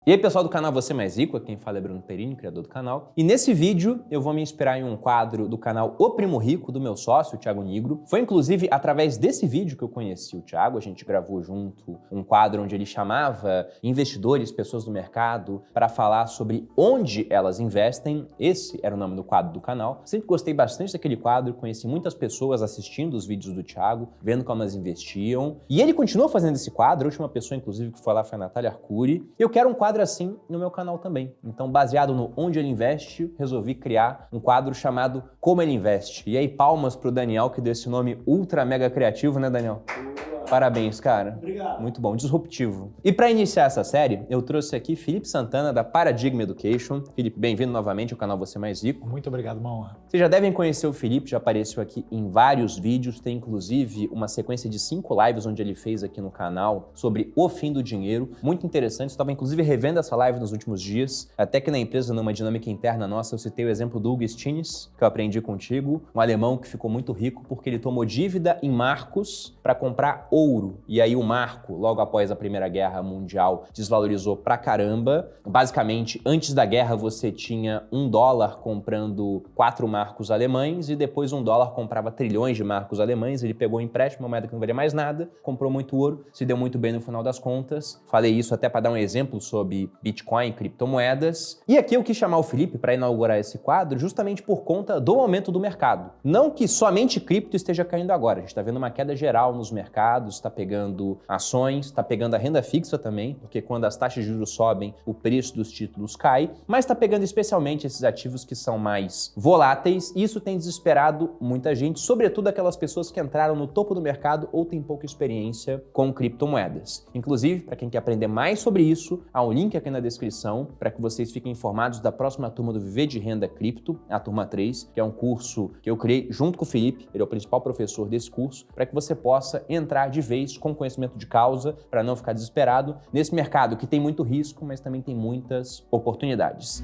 E aí pessoal do canal Você Mais Rico, aqui quem fala é Bruno Perini, criador do canal. E nesse vídeo eu vou me inspirar em um quadro do canal O Primo Rico, do meu sócio, o Thiago Nigro. Foi inclusive através desse vídeo que eu conheci o Thiago, a gente gravou junto um quadro onde ele chamava investidores, pessoas do mercado, para falar sobre onde elas investem. Esse era o nome do quadro do canal. Sempre gostei bastante daquele quadro, conheci muitas pessoas assistindo os vídeos do Thiago, vendo como elas investiam. E ele continuou fazendo esse quadro, a última pessoa inclusive que foi lá foi a Natália Arcuri. Eu quero um quadro assim no meu canal também. Então, baseado no onde ele investe, resolvi criar um quadro chamado Como Ele Investe. E aí, palmas pro Daniel, que deu esse nome ultra mega criativo, né, Daniel? Parabéns, cara. Obrigado. Muito bom, disruptivo. E para iniciar essa série, eu trouxe aqui Felipe Santana, da Paradigm Education. Felipe, bem-vindo novamente ao canal Você Mais Rico. Muito obrigado, uma honra. Vocês já devem conhecer o Felipe, já apareceu aqui em vários vídeos, tem inclusive uma sequência de 5 lives onde ele fez aqui no canal sobre o fim do dinheiro. Muito interessante, estava inclusive revendo essa live nos últimos dias, até que na empresa, numa dinâmica interna nossa, eu citei o exemplo do Hugo Stinnes, que eu aprendi contigo, um alemão que ficou muito rico porque ele tomou dívida em marcos para comprar ouro. E aí o marco, logo após a Primeira Guerra Mundial, desvalorizou pra caramba. Basicamente, antes da guerra você tinha $1 comprando 4 marcos alemães e depois $1 comprava trilhões de marcos alemães. Ele pegou um empréstimo, uma moeda que não valia mais nada, comprou muito ouro, se deu muito bem no final das contas. Falei isso até para dar um exemplo sobre Bitcoin, criptomoedas. E aqui eu quis chamar o Felipe para inaugurar esse quadro justamente por conta do aumento do mercado. Não que somente cripto esteja caindo agora, a gente está vendo uma queda geral nos mercados, está pegando ações, está pegando a renda fixa também, porque quando as taxas de juros sobem, o preço dos títulos cai, mas está pegando especialmente esses ativos que são mais voláteis, e isso tem desesperado muita gente, sobretudo aquelas pessoas que entraram no topo do mercado ou têm pouca experiência com criptomoedas. Inclusive, para quem quer aprender mais sobre isso, há um link aqui na descrição para que vocês fiquem informados da próxima turma do Viver de Renda Cripto, a turma 3, que é um curso que eu criei junto com o Felipe, ele é o principal professor desse curso, para que você possa entrar de vez com conhecimento de causa, para não ficar desesperado, nesse mercado que tem muito risco, mas também tem muitas oportunidades.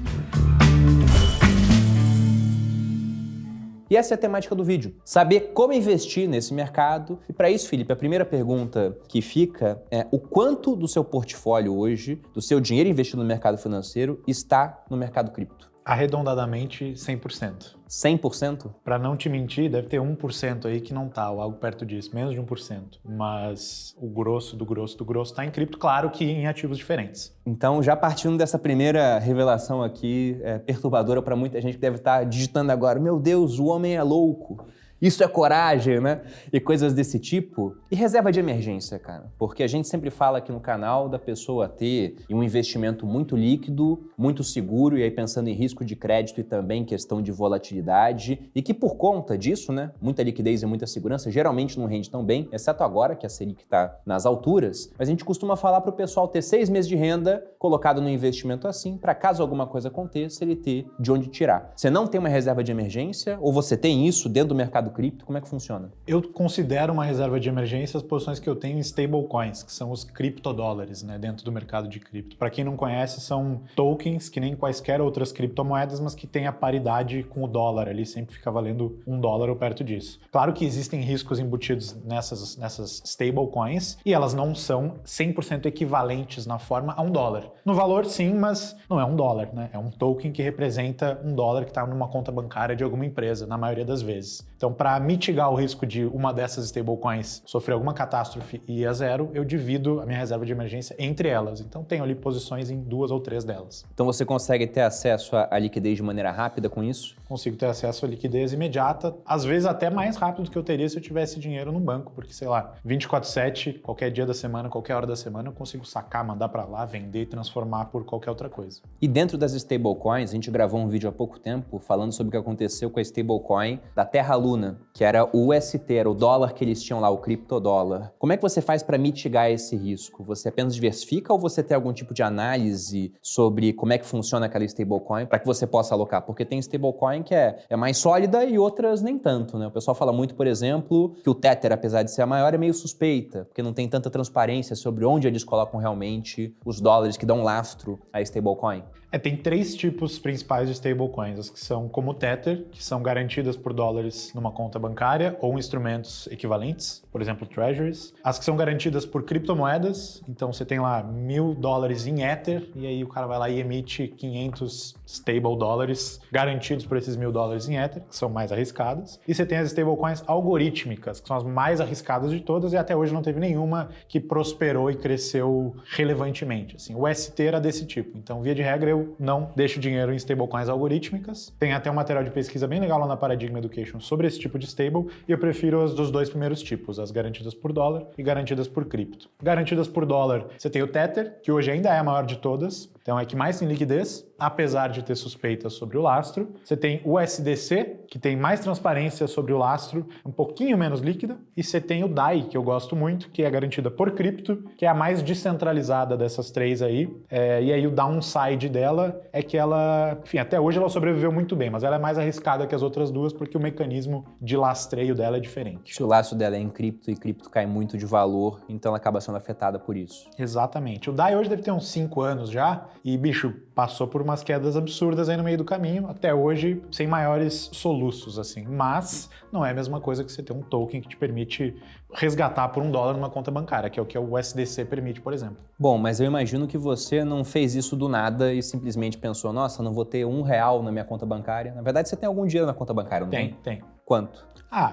E essa é a temática do vídeo, saber como investir nesse mercado. E para isso, Felipe, a primeira pergunta que fica é o quanto do seu portfólio hoje, do seu dinheiro investido no mercado financeiro, está no mercado cripto? Arredondadamente, 100%. 100%? Para não te mentir, deve ter 1% aí que não tá, ou algo perto disso, menos de 1%. Mas o grosso do grosso do grosso tá em cripto, claro que em ativos diferentes. Então, já partindo dessa primeira revelação aqui, perturbadora para muita gente que deve estar digitando agora, meu Deus, o homem é louco. Isso é coragem, né? E coisas desse tipo. E reserva de emergência, cara. Porque a gente sempre fala aqui no canal da pessoa ter um investimento muito líquido, muito seguro, e aí pensando em risco de crédito e também questão de volatilidade, e que por conta disso, né, muita liquidez e muita segurança, geralmente não rende tão bem, exceto agora que a Selic está nas alturas, mas a gente costuma falar para o pessoal ter 6 meses de renda colocado no investimento assim, para caso alguma coisa aconteça, ele ter de onde tirar. Você não tem uma reserva de emergência, ou você tem isso dentro do mercado cripto, como é que funciona? Eu considero uma reserva de emergência as posições que eu tenho em stablecoins, que são os criptodólares, né, dentro do mercado de cripto. Para quem não conhece, são tokens que nem quaisquer outras criptomoedas, mas que têm a paridade com o dólar ali, sempre fica valendo $1 ou perto disso. Claro que existem riscos embutidos nessas stablecoins e elas não são 100% equivalentes na forma a $1. No valor, sim, mas não é $1, né? É um token que representa $1 que está numa conta bancária de alguma empresa, na maioria das vezes. Então, para mitigar o risco de uma dessas stablecoins sofrer alguma catástrofe e ir a zero, eu divido a minha reserva de emergência entre elas. Então, tenho ali posições em 2 ou 3 delas. Então, você consegue ter acesso à liquidez de maneira rápida com isso? Consigo ter acesso à liquidez imediata, às vezes até mais rápido do que eu teria se eu tivesse dinheiro no banco, porque, sei lá, 24/7, qualquer dia da semana, qualquer hora da semana, eu consigo sacar, mandar para lá, vender e transformar por qualquer outra coisa. E dentro das stablecoins, a gente gravou um vídeo há pouco tempo falando sobre o que aconteceu com a stablecoin da Terra Luna, que era o UST, era o dólar que eles tinham lá, o criptodólar. Como é que você faz para mitigar esse risco? Você apenas diversifica ou você tem algum tipo de análise sobre como é que funciona aquela stablecoin para que você possa alocar? Porque tem stablecoin que é mais sólida e outras nem tanto, né? O pessoal fala muito, por exemplo, que o Tether, apesar de ser a maior, é meio suspeita, porque não tem tanta transparência sobre onde eles colocam realmente os dólares que dão lastro à stablecoin. Tem 3 tipos principais de stablecoins, as que são como o Tether, que são garantidas por dólares numa conta bancária ou instrumentos equivalentes. Por por exemplo, treasuries. As que são garantidas por criptomoedas, então você tem lá $1.000 em Ether, e aí o cara vai lá e emite 500 stable dólares garantidos por esses $1.000 em Ether, que são mais arriscadas. E você tem as stablecoins algorítmicas, que são as mais arriscadas de todas, e até hoje não teve nenhuma que prosperou e cresceu relevantemente. Assim, o ST era desse tipo. Então, via de regra, eu não deixo dinheiro em stablecoins algorítmicas. Tem até um material de pesquisa bem legal lá na Paradigm Education sobre esse tipo de stable, e eu prefiro as dos dois primeiros tipos, as garantidas por dólar e garantidas por cripto. Garantidas por dólar, você tem o Tether, que hoje ainda é a maior de todas, então é que mais tem liquidez, apesar de ter suspeitas sobre o lastro. Você tem o USDC, que tem mais transparência sobre o lastro, um pouquinho menos líquida. E você tem o DAI, que eu gosto muito, que é garantida por cripto, que é a mais descentralizada dessas três aí. E aí o downside dela é que ela, enfim, até hoje ela sobreviveu muito bem, mas ela é mais arriscada que as outras duas porque o mecanismo de lastreio dela é diferente. Se o lastro dela é em cripto e cripto cai muito de valor, então ela acaba sendo afetada por isso. Exatamente. O DAI hoje deve ter uns 5 anos já e, bicho, passou por umas quedas absurdas aí no meio do caminho, até hoje sem maiores soluços, assim. Mas não é a mesma coisa que você ter um token que te permite resgatar por $1 numa conta bancária, que é o que o USDC permite, por exemplo. Bom, mas eu imagino que você não fez isso do nada e simplesmente pensou, nossa, não vou ter R$1 na minha conta bancária. Na verdade, você tem algum dinheiro na conta bancária, não tem? Tem. Quanto?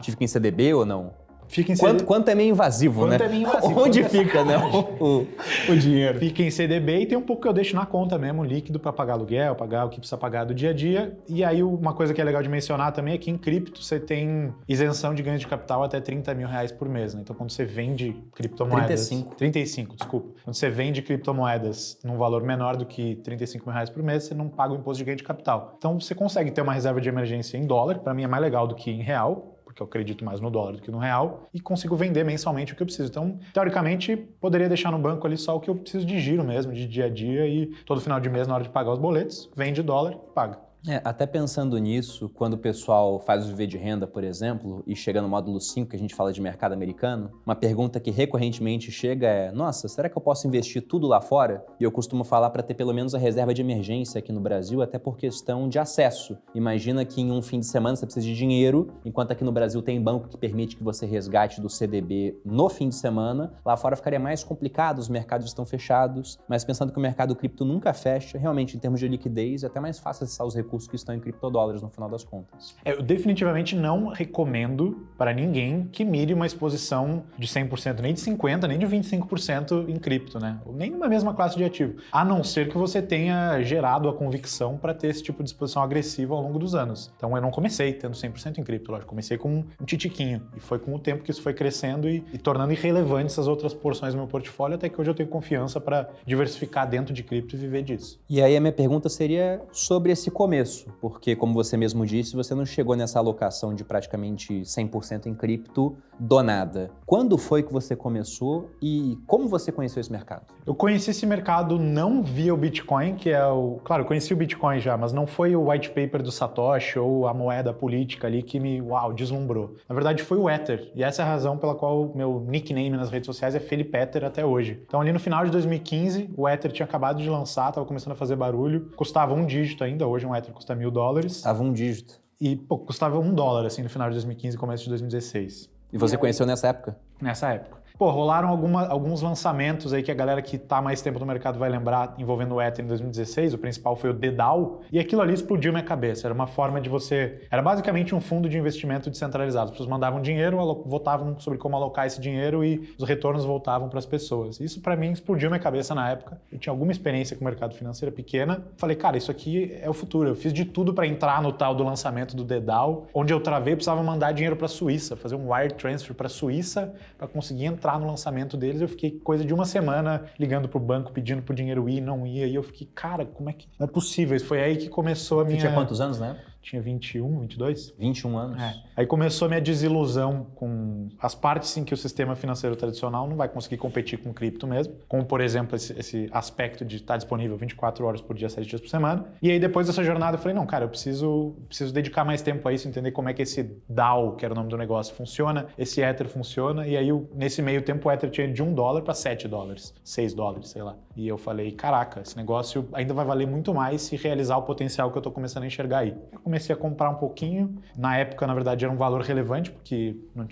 Tive que ir em CDB ou não? Fica em Quanto é meio invasivo, Quanto né? é meio invasivo. Onde fica, né, o dinheiro? Fica em CDB e tem um pouco que eu deixo na conta mesmo, líquido, para pagar aluguel, pagar o que precisa pagar do dia a dia. E aí uma coisa que é legal de mencionar também é que em cripto você tem isenção de ganho de capital até R$30 mil por mês, né? Então quando você vende criptomoedas... 35, desculpa. Quando você vende criptomoedas num valor menor do que R$35 mil por mês, você não paga o imposto de ganho de capital. Então você consegue ter uma reserva de emergência em dólar, para mim é mais legal do que em real, porque eu acredito mais no dólar do que no real, e consigo vender mensalmente o que eu preciso. Então, teoricamente, poderia deixar no banco ali só o que eu preciso de giro mesmo, de dia a dia, e todo final de mês, na hora de pagar os boletos, vende dólar e paga. Até pensando nisso, quando o pessoal faz o viver de renda, por exemplo, e chega no módulo 5, que a gente fala de mercado americano, uma pergunta que recorrentemente chega é, nossa, será que eu posso investir tudo lá fora? E eu costumo falar para ter pelo menos a reserva de emergência aqui no Brasil, até por questão de acesso. Imagina que em um fim de semana você precisa de dinheiro, enquanto aqui no Brasil tem banco que permite que você resgate do CDB no fim de semana, lá fora ficaria mais complicado, os mercados estão fechados, mas pensando que o mercado cripto nunca fecha, realmente em termos de liquidez é até mais fácil acessar os recursos que estão em criptodólares no final das contas. Eu definitivamente não recomendo para ninguém que mire uma exposição de 100%, nem de 50%, nem de 25% em cripto, né? Nem numa mesma classe de ativo. A não ser que você tenha gerado a convicção para ter esse tipo de exposição agressiva ao longo dos anos. Então eu não comecei tendo 100% em cripto, lógico. Comecei com um titiquinho. E foi com o tempo que isso foi crescendo e tornando irrelevante essas outras porções do meu portfólio, até que hoje eu tenho confiança para diversificar dentro de cripto e viver disso. E aí a minha pergunta seria sobre esse começo. Porque, como você mesmo disse, você não chegou nessa alocação de praticamente 100% em cripto do nada. Quando foi que você começou e como você conheceu esse mercado? Eu conheci esse mercado não via o Bitcoin, que é o... Claro, eu conheci o Bitcoin já, mas não foi o white paper do Satoshi ou a moeda política ali que me, deslumbrou. Na verdade, foi o Ether. E essa é a razão pela qual o meu nickname nas redes sociais é Felipe Ether até hoje. Então, ali no final de 2015, o Ether tinha acabado de lançar, estava começando a fazer barulho. Custava um dígito ainda, hoje um Ether custa $1.000. Custava um dígito. E, custava $1, assim, no final de 2015 e começo de 2016. E você conheceu nessa época? Nessa época. Rolaram alguns lançamentos aí que a galera que tá mais tempo no mercado vai lembrar envolvendo o Ether em 2016. O principal foi o DDAO. E aquilo ali explodiu minha cabeça. Era uma forma de você... Era basicamente um fundo de investimento descentralizado. As pessoas mandavam dinheiro, votavam sobre como alocar esse dinheiro e os retornos voltavam para as pessoas. Isso para mim explodiu minha cabeça na época. Eu tinha alguma experiência com o mercado financeiro pequena. Falei, cara, isso aqui é o futuro. Eu fiz de tudo para entrar no tal do lançamento do DDAO, onde eu travei, precisava mandar dinheiro para a Suíça, fazer um wire transfer para a Suíça para conseguir entrar no lançamento deles. Eu fiquei coisa de uma semana ligando pro banco, pedindo pro dinheiro ir, não ia. E eu fiquei, cara, como é que... Não é possível. Foi aí que começou a minha... Você tinha quantos anos, né? Tinha 21, 22. 21 anos. Aí começou a minha desilusão com as partes em que o sistema financeiro tradicional não vai conseguir competir com o cripto mesmo, como, por exemplo, esse aspecto de estar disponível 24 horas por dia, 7 dias por semana. E aí, depois dessa jornada, eu falei, não, cara, eu preciso dedicar mais tempo a isso, entender como é que esse DAO, que era o nome do negócio, funciona, esse Ether funciona. E aí, nesse meio tempo, o Ether tinha de $1 para $7, $6, sei lá. E eu falei, caraca, esse negócio ainda vai valer muito mais se realizar o potencial que eu tô começando a enxergar aí. Eu comecei a comprar um pouquinho. Na época, na verdade, era um valor relevante, porque não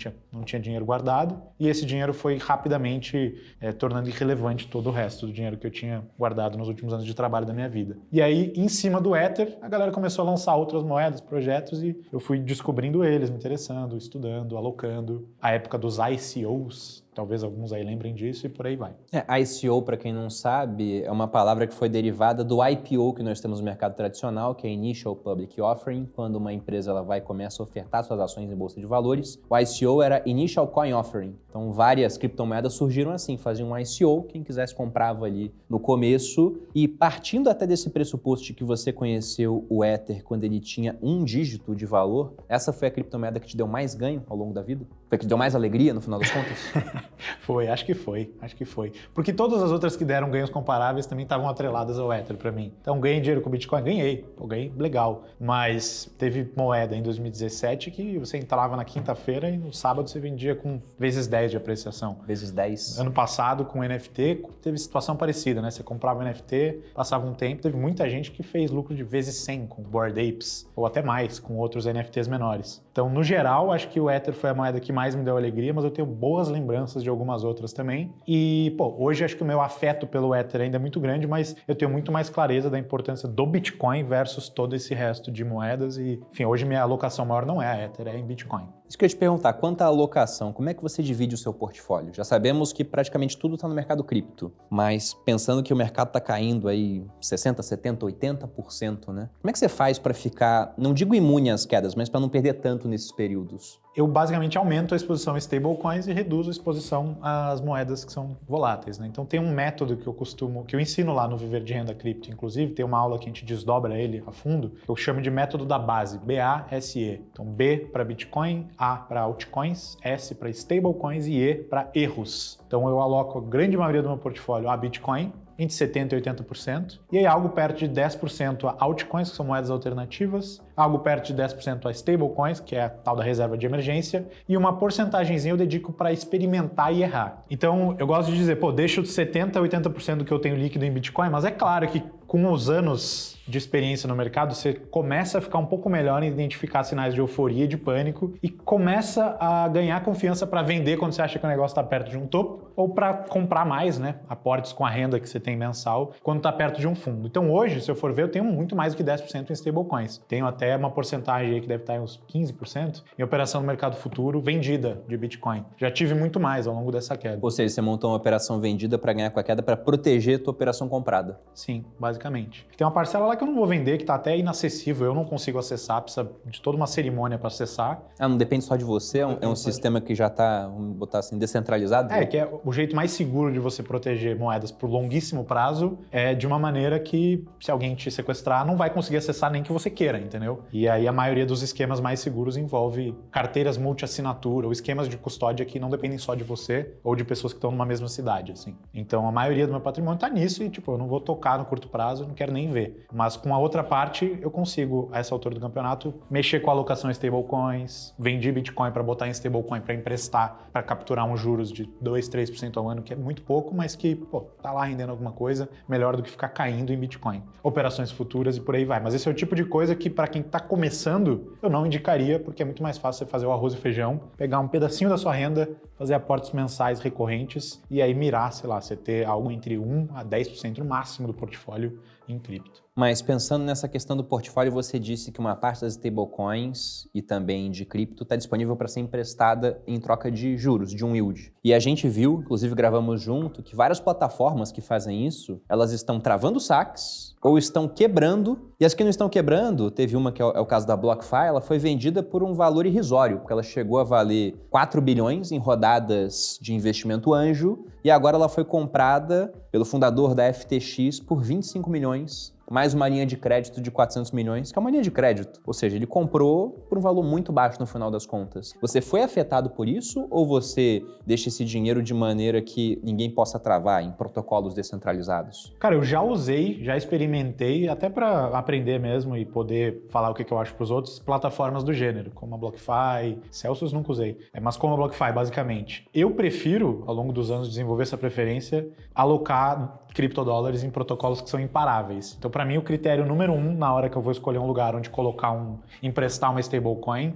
tinha dinheiro guardado. E esse dinheiro foi rapidamente tornando irrelevante todo o resto do dinheiro que eu tinha guardado nos últimos anos de trabalho da minha vida. E aí, em cima do Ether, a galera começou a lançar outras moedas, projetos, e eu fui descobrindo eles, me interessando, estudando, alocando. A época dos ICOs, talvez alguns aí lembrem disso, e por aí vai. ICO, para quem não sabe, é uma palavra que foi derivada do IPO que nós temos no mercado tradicional, que é Initial Public Offering, quando uma empresa ela vai e começa a ofertar suas ações em bolsa de valores. O ICO era Initial Coin Offering. Então, várias criptomoedas surgiram assim, faziam um ICO, quem quisesse comprava ali no começo. E partindo até desse pressuposto de que você conheceu o Ether quando ele tinha 1 dígito de valor, essa foi a criptomoeda que te deu mais ganho ao longo da vida? Foi a que te deu mais alegria, no final das contas? Acho que foi. Porque todas as outras que deram ganhos comparáveis também estavam atreladas ao Ether para mim. Então, ganhei dinheiro com o Bitcoin? Ganhei legal. Mas teve moeda em 2017 que você entrava na quinta-feira e no sábado você vendia com vezes 10 de apreciação. Vezes 10. Ano passado, com NFT, teve situação parecida, né? Você comprava o NFT, passava um tempo, teve muita gente que fez lucro de vezes 100 com Bored Apes, ou até mais, com outros NFTs menores. Então, no geral, acho que o Ether foi a moeda que mais me deu alegria, mas eu tenho boas lembranças de algumas outras também. E, hoje acho que o meu afeto pelo Ether ainda é muito grande, mas eu tenho muito mais clareza da importância do Bitcoin versus todo esse resto de moedas. E, enfim, hoje minha alocação maior não é a Ether, é em Bitcoin. Isso que eu ia te perguntar, quanto à alocação, como é que você divide o seu portfólio? Já sabemos que praticamente tudo está no mercado cripto, mas pensando que o mercado está caindo aí 60%, 70%, 80%, né? Como é que você faz para ficar, não digo imune às quedas, mas para não perder tanto nesses períodos? Eu basicamente aumento a exposição a stablecoins e reduzo a exposição às moedas que são voláteis, né? Então tem um método que eu ensino lá no Viver de Renda Cripto, inclusive, tem uma aula que a gente desdobra ele a fundo, que eu chamo de método da base, BASE. Então B para Bitcoin, A para altcoins, S para stablecoins e E para erros. Então eu aloco a grande maioria do meu portfólio a Bitcoin, entre 70% e 80%, e aí algo perto de 10% a altcoins, que são moedas alternativas, algo perto de 10% a stablecoins, que é a tal da reserva de emergência, e uma porcentagemzinha eu dedico para experimentar e errar. Então, eu gosto de dizer, deixo 70% a 80% do que eu tenho líquido em Bitcoin, mas é claro que com os anos de experiência no mercado, você começa a ficar um pouco melhor em identificar sinais de euforia e de pânico e começa a ganhar confiança para vender quando você acha que o negócio está perto de um topo ou para comprar mais, né? Aportes com a renda que você tem mensal quando está perto de um fundo. Então hoje, se eu for ver, eu tenho muito mais do que 10% em stablecoins. Tenho até uma porcentagem aí que deve estar em uns 15% em operação no mercado futuro vendida de Bitcoin. Já tive muito mais ao longo dessa queda. Ou seja, você montou uma operação vendida para ganhar com a queda para proteger a tua operação comprada. Sim, basicamente. Tem uma parcela lá que eu não vou vender, que está até inacessível, eu não consigo acessar, precisa de toda uma cerimônia para acessar. Não depende só de você, é um sistema que já está, vamos botar assim, descentralizado? Que é o jeito mais seguro de você proteger moedas por longuíssimo prazo, é de uma maneira que, se alguém te sequestrar, não vai conseguir acessar nem que você queira, entendeu? E aí a maioria dos esquemas mais seguros envolve carteiras multi-assinatura ou esquemas de custódia que não dependem só de você ou de pessoas que estão numa mesma cidade, assim. Então a maioria do meu patrimônio está nisso e, eu não vou tocar no curto prazo, não quero nem ver. Mas com a outra parte, eu consigo, a essa altura do campeonato, mexer com a alocação em stablecoins, vendi Bitcoin para botar em stablecoin para emprestar, para capturar uns juros de 2%, 3% ao ano, que é muito pouco, mas que, tá lá rendendo alguma coisa, melhor do que ficar caindo em Bitcoin. Operações futuras e por aí vai. Mas esse é o tipo de coisa que, para quem está começando, eu não indicaria, porque é muito mais fácil você fazer o arroz e feijão, pegar um pedacinho da sua renda, fazer aportes mensais recorrentes e aí mirar, você ter algo entre 1% a 10% no máximo do portfólio em cripto. Mas pensando nessa questão do portfólio, você disse que uma parte das stablecoins e também de cripto está disponível para ser emprestada em troca de juros, de um yield. E a gente viu, inclusive gravamos junto, que várias plataformas que fazem isso, elas estão travando saques ou estão quebrando. E as que não estão quebrando, teve uma que é o caso da BlockFi, ela foi vendida por um valor irrisório, porque ela chegou a valer 4 bilhões em rodadas de investimento anjo e agora ela foi comprada pelo fundador da FTX por 25 milhões, mais uma linha de crédito de 400 milhões, que é uma linha de crédito. Ou seja, ele comprou por um valor muito baixo no final das contas. Você foi afetado por isso ou você deixa esse dinheiro de maneira que ninguém possa travar em protocolos descentralizados? Cara, eu já usei, já experimentei, até para aprender mesmo e poder falar o que eu acho para os outros, plataformas do gênero, como a BlockFi, Celsius nunca usei, mas como a BlockFi, basicamente. Eu prefiro, ao longo dos anos, desenvolver essa preferência, alocar criptodólares em protocolos que são imparáveis. Então, para mim, o critério número 1 na hora que eu vou escolher um lugar onde emprestar uma stablecoin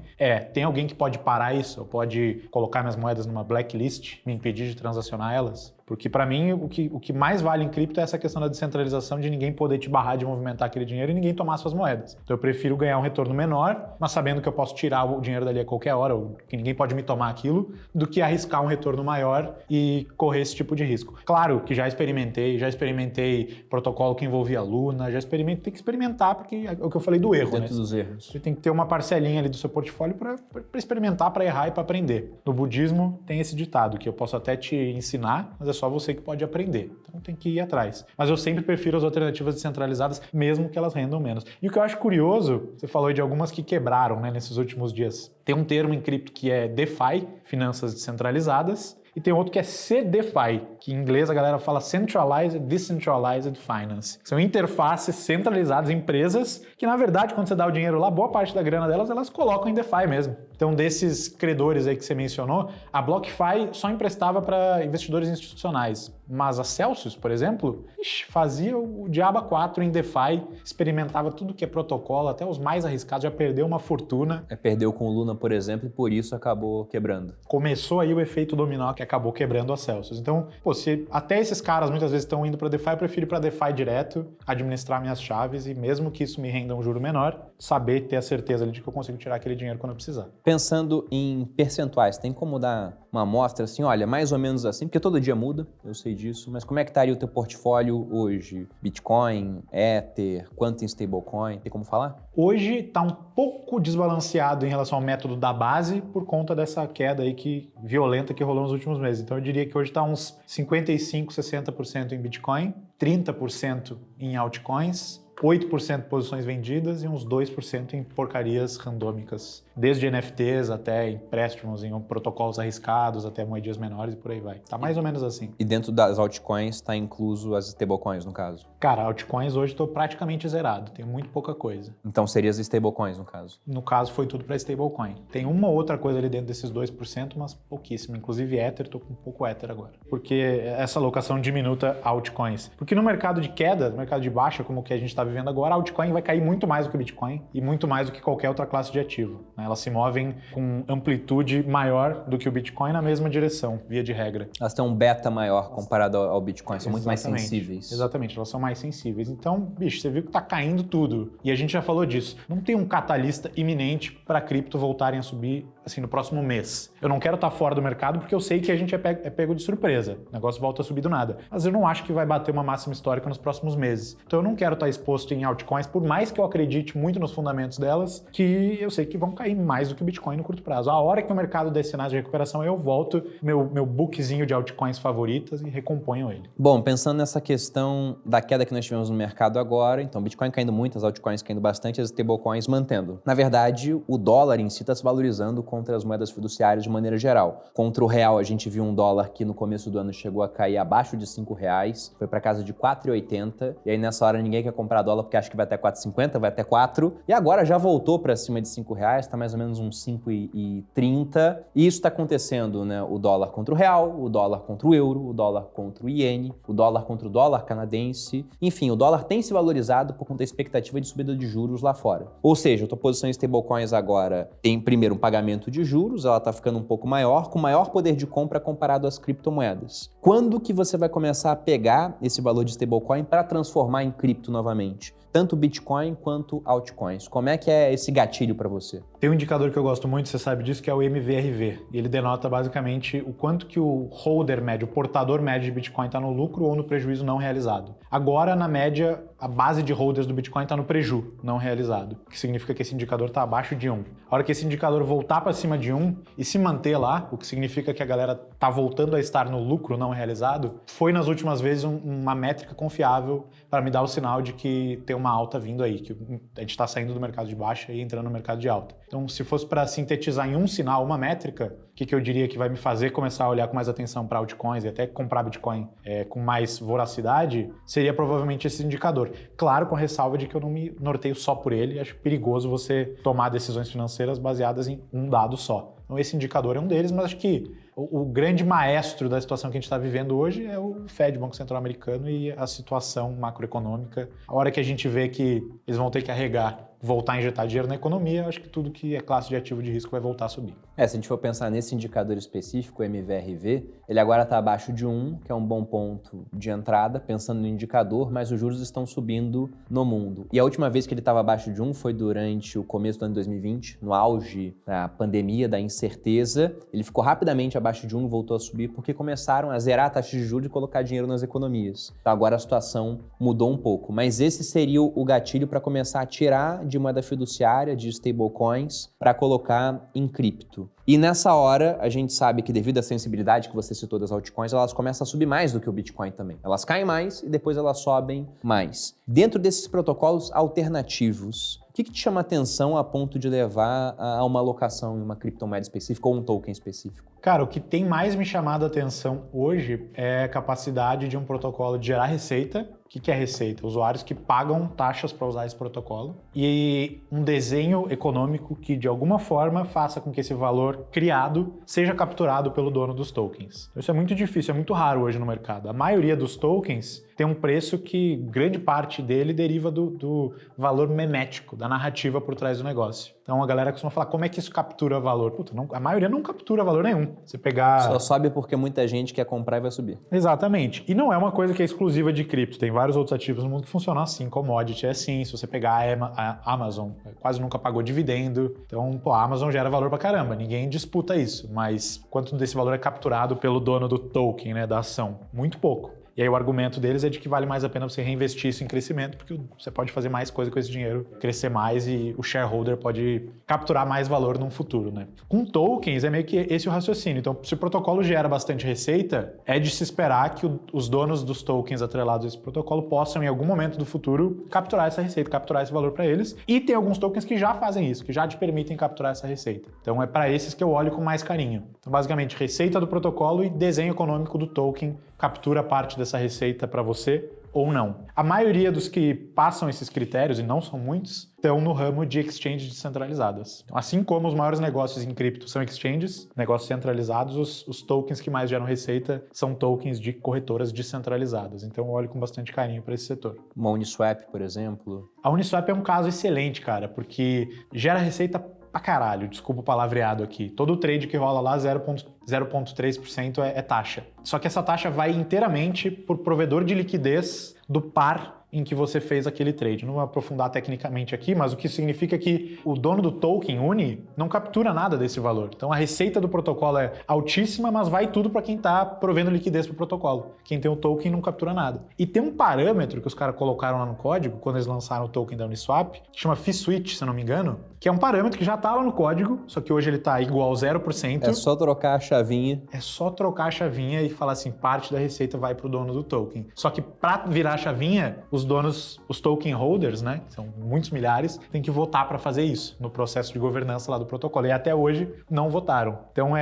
tem alguém que pode parar isso, ou pode colocar minhas moedas numa blacklist, me impedir de transacionar elas? Porque para mim o que mais vale em cripto é essa questão da descentralização, de ninguém poder te barrar de movimentar aquele dinheiro e ninguém tomar suas moedas. Então eu prefiro ganhar um retorno menor, mas sabendo que eu posso tirar o dinheiro dali a qualquer hora, ou que ninguém pode me tomar aquilo, do que arriscar um retorno maior e correr esse tipo de risco. Claro que já experimentei protocolo que envolvia Luna, tem que experimentar, porque é o que eu falei do erro, Dentro dos erros. Você tem que ter uma parcelinha ali do seu portfólio para experimentar, para errar e para aprender. No budismo tem esse ditado, que eu posso até te ensinar, mas é só você que pode aprender. Então tem que ir atrás. Mas eu sempre prefiro as alternativas descentralizadas, mesmo que elas rendam menos. E o que eu acho curioso, você falou de algumas que quebraram, né, nesses últimos dias. Tem um termo em cripto que é DeFi, finanças descentralizadas, e tem outro que é CDFI, que em inglês a galera fala Centralized Decentralized Finance. São interfaces centralizadas, empresas que, na verdade, quando você dá o dinheiro lá, boa parte da grana delas, elas colocam em DeFi mesmo. Então, desses credores aí que você mencionou, a BlockFi só emprestava para investidores institucionais. Mas a Celsius, por exemplo, fazia o Diaba 4 em DeFi, experimentava tudo que é protocolo, até os mais arriscados, já perdeu uma fortuna. Perdeu com o Luna, por exemplo, e por isso acabou quebrando. Começou aí o efeito dominó que acabou quebrando a Celsius. Então, se até esses caras muitas vezes estão indo para DeFi, eu prefiro ir para DeFi direto, administrar minhas chaves e mesmo que isso me renda um juro menor, saber ter a certeza de que eu consigo tirar aquele dinheiro quando eu precisar. Pensando em percentuais, tem como dar uma amostra assim, olha, mais ou menos assim, porque todo dia muda, eu sei disso, mas como é que estaria o teu portfólio hoje? Bitcoin, Ether, quanto em stablecoin, tem como falar? Hoje está um pouco desbalanceado em relação ao método da base por conta dessa queda aí violenta que rolou nos últimos meses. Então eu diria que hoje está uns 55, 60% em Bitcoin, 30% em altcoins, 8% posições vendidas e uns 2% em porcarias randômicas, desde NFTs até empréstimos em protocolos arriscados, até moedias menores e por aí vai. Tá mais ou menos assim. E dentro das altcoins está incluso as stablecoins, no caso? Cara, altcoins hoje estou praticamente zerado, tenho muito pouca coisa. Então seria as stablecoins, no caso? No caso foi tudo para stablecoin. Tem uma outra coisa ali dentro desses 2%, mas pouquíssimo. Inclusive Ether, estou com um pouco Ether agora. Porque essa alocação diminuta altcoins. Porque no mercado de queda, no mercado de baixa, como o que a gente está vivendo agora, a altcoin vai cair muito mais do que o Bitcoin e muito mais do que qualquer outra classe de ativo, né? Elas se movem com amplitude maior do que o Bitcoin na mesma direção, via de regra. Elas têm um beta maior comparado ao Bitcoin, são muito mais sensíveis. Exatamente, elas são mais sensíveis. Então, bicho, você viu que tá caindo tudo. E a gente já falou disso. Não tem um catalista iminente para cripto voltarem a subir assim no próximo mês. Eu não quero estar fora do mercado porque eu sei que a gente é pego de surpresa. O negócio volta a subir do nada. Mas eu não acho que vai bater uma máxima histórica nos próximos meses. Então eu não quero estar exposto em altcoins, por mais que eu acredite muito nos fundamentos delas, que eu sei que vão cair mais do que o Bitcoin no curto prazo. A hora que o mercado der sinais de recuperação, eu volto meu bookzinho de altcoins favoritas e recomponho ele. Bom, pensando nessa questão da queda que nós tivemos no mercado agora, então Bitcoin caindo muito, as altcoins caindo bastante, as stablecoins mantendo. Na verdade, o dólar em si está se valorizando contra as moedas fiduciárias de maneira geral. Contra o real, a gente viu um dólar que no começo do ano chegou a cair abaixo de R$5, foi para casa de 4,80, e aí nessa hora ninguém quer comprar dólar porque acha que vai até 4,50, vai até 4, e agora já voltou para cima de R$5, está mais ou menos uns 5,30, e isso está acontecendo, né? O dólar contra o real, o dólar contra o euro, o dólar contra o iene, o dólar contra o dólar canadense, enfim, o dólar tem se valorizado por conta da expectativa de subida de juros lá fora. Ou seja, a tua posição em stablecoins agora tem primeiro um pagamento de juros, ela está ficando um pouco maior, com maior poder de compra comparado às criptomoedas. Quando que você vai começar a pegar esse valor de stablecoin para transformar em cripto novamente? Tanto Bitcoin quanto altcoins. Como é que é esse gatilho para você? Tem um indicador que eu gosto muito, você sabe disso, que é o MVRV. Ele denota basicamente o quanto que o holder médio, o portador médio de Bitcoin está no lucro ou no prejuízo não realizado. Agora, na média, a base de holders do Bitcoin está no preju não realizado, o que significa que esse indicador está abaixo de 1. A hora que esse indicador voltar para cima de 1 e se manter lá, o que significa que a galera está voltando a estar no lucro não realizado, foi nas últimas vezes uma métrica confiável para me dar o sinal de que tem uma alta vindo aí, que a gente está saindo do mercado de baixa e entrando no mercado de alta. Então, se fosse para sintetizar em um sinal, uma métrica, o que eu diria que vai me fazer começar a olhar com mais atenção para altcoins e até comprar Bitcoin com mais voracidade, seria provavelmente esse indicador. Claro, com a ressalva de que eu não me norteio só por ele, acho perigoso você tomar decisões financeiras baseadas em um dado só. Então, esse indicador é um deles, mas acho que O grande maestro da situação que a gente está vivendo hoje é o Fed, Banco Central Americano, e a situação macroeconômica. A hora que a gente vê que eles vão ter que arregar, voltar a injetar dinheiro na economia, acho que tudo que é classe de ativo de risco vai voltar a subir. Se a gente for pensar nesse indicador específico, o MVRV, ele agora está abaixo de 1, que é um bom ponto de entrada, pensando no indicador, mas os juros estão subindo no mundo. E a última vez que ele estava abaixo de 1 foi durante o começo do ano de 2020, no auge da pandemia, da incerteza. Ele ficou rapidamente abaixo de 1 e voltou a subir porque começaram a zerar a taxa de juros e colocar dinheiro nas economias. Então agora a situação mudou um pouco, mas esse seria o gatilho para começar a tirar de moeda fiduciária, de stablecoins, para colocar em cripto. E nessa hora, a gente sabe que devido à sensibilidade que você citou das altcoins, elas começam a subir mais do que o Bitcoin também. Elas caem mais e depois elas sobem mais. Dentro desses protocolos alternativos, o que te chama a atenção a ponto de levar a uma alocação em uma criptomoeda específica ou um token específico? Cara, o que tem mais me chamado a atenção hoje é a capacidade de um protocolo de gerar receita. O que é receita? Usuários que pagam taxas para usar esse protocolo e um desenho econômico que, de alguma forma, faça com que esse valor criado seja capturado pelo dono dos tokens. Isso é muito difícil, é muito raro hoje no mercado. A maioria dos tokens tem um preço que grande parte dele deriva do valor memético, da narrativa por trás do negócio. Então a galera costuma falar, como é que isso captura valor? Puta, a maioria não captura valor nenhum. Você pegar... Só sobe porque muita gente quer comprar e vai subir. Exatamente. E não é uma coisa que é exclusiva de cripto. Tem vários outros ativos no mundo que funcionam assim. Commodity é assim. Se você pegar a Amazon, quase nunca pagou dividendo. Então, a Amazon gera valor pra caramba. Ninguém disputa isso. Mas quanto desse valor é capturado pelo dono do token, né, da ação? Muito pouco. E aí o argumento deles é de que vale mais a pena você reinvestir isso em crescimento, porque você pode fazer mais coisa com esse dinheiro, crescer mais e o shareholder pode capturar mais valor num futuro, né? Com tokens é meio que esse o raciocínio. Então, se o protocolo gera bastante receita, é de se esperar que os donos dos tokens atrelados a esse protocolo possam, em algum momento do futuro, capturar essa receita, capturar esse valor para eles. E tem alguns tokens que já fazem isso, que já te permitem capturar essa receita. Então, é para esses que eu olho com mais carinho. Então, basicamente, receita do protocolo e desenho econômico do token captura parte dessa receita para você ou não. A maioria dos que passam esses critérios, e não são muitos, estão no ramo de exchanges descentralizadas. Então, assim como os maiores negócios em cripto são exchanges, negócios centralizados, os tokens que mais geram receita são tokens de corretoras descentralizadas. Então eu olho com bastante carinho para esse setor. Uma Uniswap, por exemplo? A Uniswap é um caso excelente, cara, porque gera receita pra caralho, desculpa o palavreado aqui. Todo trade que rola lá, 0,3% é taxa. Só que essa taxa vai inteiramente por provedor de liquidez do par em que você fez aquele trade. Não vou aprofundar tecnicamente aqui, mas o que significa que o dono do token UNI não captura nada desse valor. Então a receita do protocolo é altíssima, mas vai tudo para quem está provendo liquidez para o protocolo. Quem tem o token não captura nada. E tem um parâmetro que os caras colocaram lá no código, quando eles lançaram o token da Uniswap, que chama fee switch, se eu não me engano, que é um parâmetro que já está lá no código, só que hoje ele está igual a 0%. É só trocar a chavinha. É só trocar a chavinha e falar assim, parte da receita vai para o dono do token. Só que para virar a chavinha, os donos, os token holders, né, que são muitos milhares, têm que votar para fazer isso no processo de governança lá do protocolo. E até hoje não votaram. Então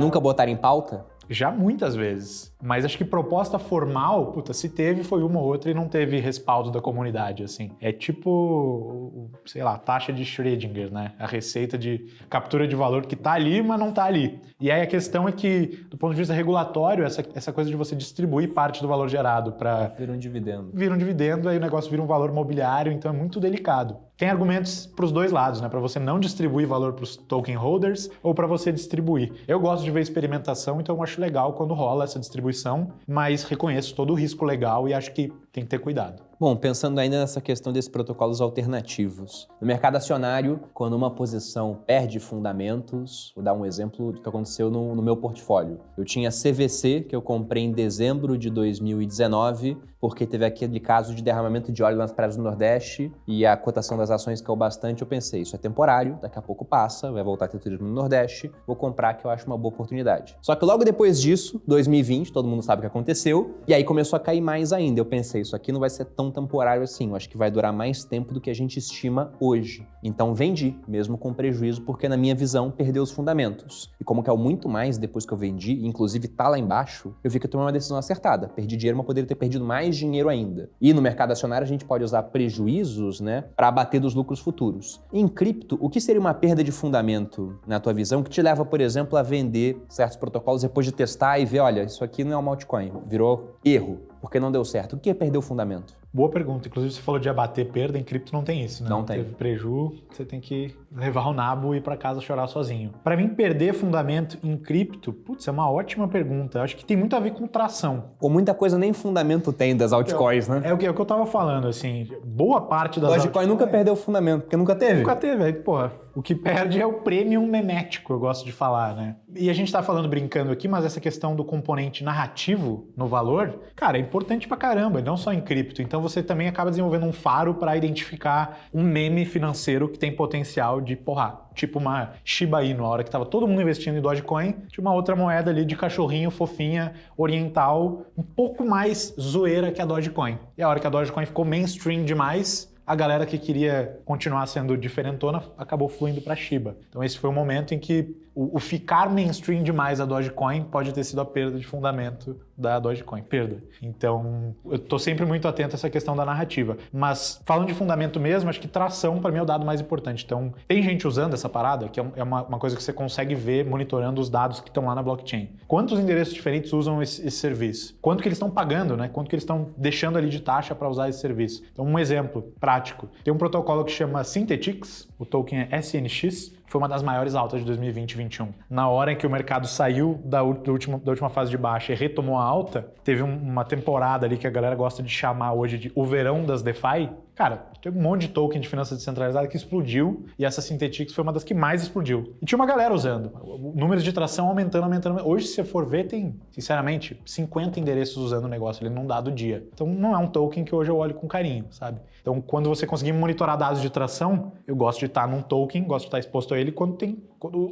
nunca botaram em pauta? Já muitas vezes. Mas acho que proposta formal, se teve, foi uma ou outra e não teve respaldo da comunidade, assim. É tipo, sei lá, taxa de Schrödinger, né? A receita de captura de valor que tá ali, mas não tá ali. E aí a questão é que, do ponto de vista regulatório, essa coisa de você distribuir parte do valor gerado para... Vira um dividendo. Vira um dividendo, aí o negócio vira um valor mobiliário, então é muito delicado. Tem argumentos para os dois lados, né? Para você não distribuir valor para os token holders ou para você distribuir. Eu gosto de ver experimentação, então eu acho legal quando rola essa distribuição, mas reconheço todo o risco legal e acho que tem que ter cuidado. Bom, pensando ainda nessa questão desses protocolos alternativos. No mercado acionário, quando uma posição perde fundamentos, vou dar um exemplo do que aconteceu no meu portfólio. Eu tinha CVC, que eu comprei em dezembro de 2019, porque teve aquele caso de derramamento de óleo nas praias do Nordeste e a cotação das ações caiu bastante. Eu pensei, isso é temporário, daqui a pouco passa, vai voltar a ter turismo no Nordeste, vou comprar que eu acho uma boa oportunidade. Só que logo depois disso, 2020, todo mundo sabe o que aconteceu, e aí começou a cair mais ainda. Eu pensei, você, isso aqui não vai ser tão temporário assim, eu acho que vai durar mais tempo do que a gente estima hoje. Então vendi, mesmo com prejuízo, porque na minha visão perdeu os fundamentos. E como caiu muito mais depois que eu vendi, inclusive tá lá embaixo, eu vi que eu tomei uma decisão acertada. Perdi dinheiro, mas poderia ter perdido mais dinheiro ainda. E no mercado acionário a gente pode usar prejuízos, né, para abater dos lucros futuros. Em cripto, o que seria uma perda de fundamento, na tua visão, que te leva, por exemplo, a vender certos protocolos depois de testar e ver, olha, isso aqui não é uma altcoin, virou erro, porque não deu certo. O que é perder o fundamento? Boa pergunta. Inclusive, você falou de abater perda, em cripto não tem isso, né? Não tem. Teve preju, você tem que levar o nabo e ir para casa chorar sozinho. Para mim, perder fundamento em cripto, putz, é uma ótima pergunta. Eu acho que tem muito a ver com tração. Ou muita coisa nem fundamento tem das altcoins, né? É o que eu tava falando, assim, boa parte das Dogecoin nunca perdeu fundamento, porque nunca teve. Nunca teve. Aí, porra, o que perde é o premium memético, eu gosto de falar, né? E a gente tá falando brincando aqui, mas essa questão do componente narrativo no valor, cara, é importante pra caramba, não só em cripto. Então você também acaba desenvolvendo um faro para identificar um meme financeiro que tem potencial de porrar. Tipo uma Shiba Inu, na hora que tava todo mundo investindo em Dogecoin, tinha uma outra moeda ali de cachorrinho, fofinha, oriental, um pouco mais zoeira que a Dogecoin. E a hora que a Dogecoin ficou mainstream demais, a galera que queria continuar sendo diferentona acabou fluindo para Shiba. Então esse foi o momento em que o ficar mainstream demais a Dogecoin pode ter sido a perda de fundamento da Dogecoin. Perda. Então, eu tô sempre muito atento a essa questão da narrativa. Mas, falando de fundamento mesmo, acho que tração, para mim, é o dado mais importante. Então, tem gente usando essa parada, que é uma coisa que você consegue ver monitorando os dados que estão lá na blockchain. Quantos endereços diferentes usam esse serviço? Quanto que eles estão pagando, né? Quanto que eles estão deixando ali de taxa para usar esse serviço? Então, um exemplo prático. Tem um protocolo que chama Synthetix, o token é SNX, foi uma das maiores altas de 2020 e 2021. Na hora em que o mercado saiu da última fase de baixa e retomou a alta, teve uma temporada ali que a galera gosta de chamar hoje de o verão das DeFi. Cara, teve um monte de token de finanças descentralizadas que explodiu e essa Synthetix foi uma das que mais explodiu. E tinha uma galera usando, números de tração aumentando. Hoje, se você for ver, tem, sinceramente, 50 endereços usando o negócio ali num dado dia. Então não é um token que hoje eu olho com carinho, sabe? Então quando você conseguir monitorar dados de tração, eu gosto de estar num token, gosto de estar exposto a ele quando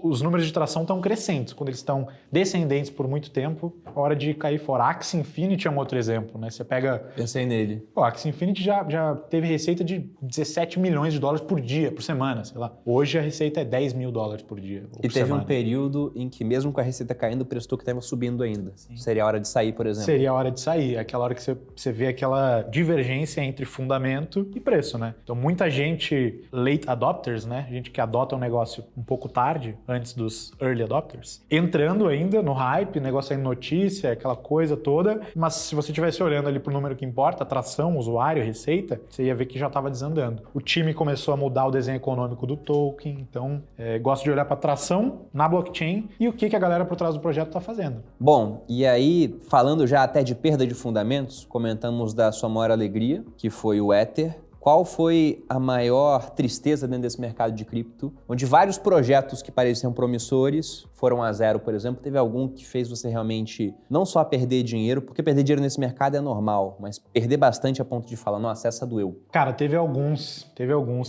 os números de tração estão crescentes. Quando eles estão descendentes por muito tempo, é hora de cair fora. A Axie Infinity é um outro exemplo, né? Você pega... Pensei nele. Pô, a Axie Infinity já teve receita de 17 milhões de dólares por dia, por semana, sei lá. Hoje a receita é 10 mil dólares por dia. E teve um período em que, mesmo com a receita caindo, o preço que estava subindo ainda. Sim. Seria a hora de sair, por exemplo. Seria a hora de sair. Aquela hora que você vê aquela divergência entre fundamento e preço, né? Então, muita gente, late adopters, né? Gente que adota um negócio um pouco tarde, antes dos early adopters, entrando ainda no hype, negócio aí notícia, aquela coisa toda. Mas se você estivesse olhando ali pro número que importa, atração, usuário, receita, você ia ver que já estava desandando. O time começou a mudar o desenho econômico do token, então gosto de olhar para tração na blockchain e o que a galera por trás do projeto está fazendo. Bom, e aí, falando já até de perda de fundamentos, comentamos da sua maior alegria, que foi o Ether. Qual foi a maior tristeza dentro desse mercado de cripto, onde vários projetos que pareciam promissores foram a zero, por exemplo? Teve algum que fez você realmente não só perder dinheiro, porque perder dinheiro nesse mercado é normal, mas perder bastante a ponto de falar, nossa, essa doeu? Cara, teve alguns.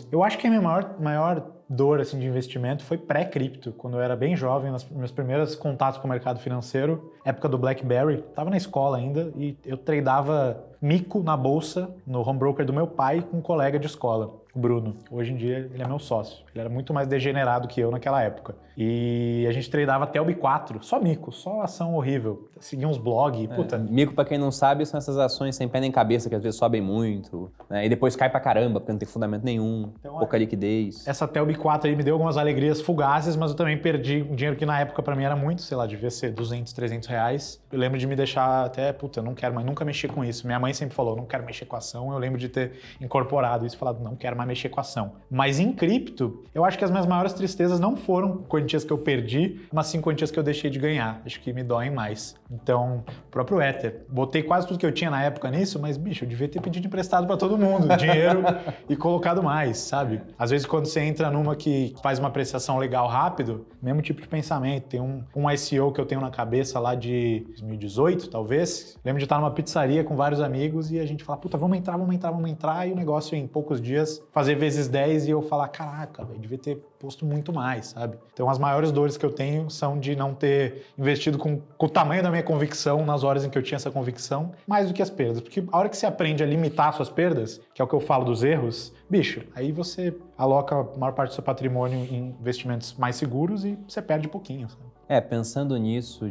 Eu acho que a minha maior dor assim, de investimento foi pré-cripto, quando eu era bem jovem, nos meus primeiros contatos com o mercado financeiro, época do BlackBerry, tava na escola ainda e eu tradeava mico na bolsa, no home broker do meu pai, com um colega de escola, o Bruno. Hoje em dia ele é meu sócio. Ele era muito mais degenerado que eu naquela época. E a gente tradeava até o B4, só mico, só ação horrível. Seguia uns blogs, puta. Mico, pra quem não sabe, são essas ações sem pé nem cabeça, que às vezes sobem muito, né? E depois cai pra caramba, porque não tem fundamento nenhum, então, pouca liquidez. Essa Tel B4 aí me deu algumas alegrias fugazes, mas eu também perdi um dinheiro que na época pra mim era muito, sei lá, devia ser 200, 300 reais. Eu lembro de me deixar até, eu não quero mais nunca mexer com isso. Minha mãe sempre falou, não quero mexer com ação. Eu lembro de ter incorporado isso e falado, não quero mais mexer com ação. Mas em cripto, eu acho que as minhas maiores tristezas não foram quantias que eu perdi, mas sim quantias que eu deixei de ganhar. Acho que me doem mais. Então, o próprio Ether. Botei quase tudo que eu tinha na época nisso, mas, bicho, eu devia ter pedido emprestado pra todo mundo, dinheiro e colocado mais, sabe? Às vezes, quando você entra numa que faz uma apreciação legal rápido, mesmo tipo de pensamento. Tem um ICO que eu tenho na cabeça lá de 2018, talvez. Lembro de estar numa pizzaria com vários amigos amigos e a gente fala, puta, vamos entrar, e o negócio em poucos dias fazer vezes 10 e eu falar, caraca, velho, devia ter posto muito mais, sabe? Então as maiores dores que eu tenho são de não ter investido com o tamanho da minha convicção nas horas em que eu tinha essa convicção, mais do que as perdas. Porque a hora que você aprende a limitar suas perdas, que é o que eu falo dos erros, bicho, aí você aloca a maior parte do seu patrimônio em investimentos mais seguros e você perde pouquinho, sabe? Pensando nisso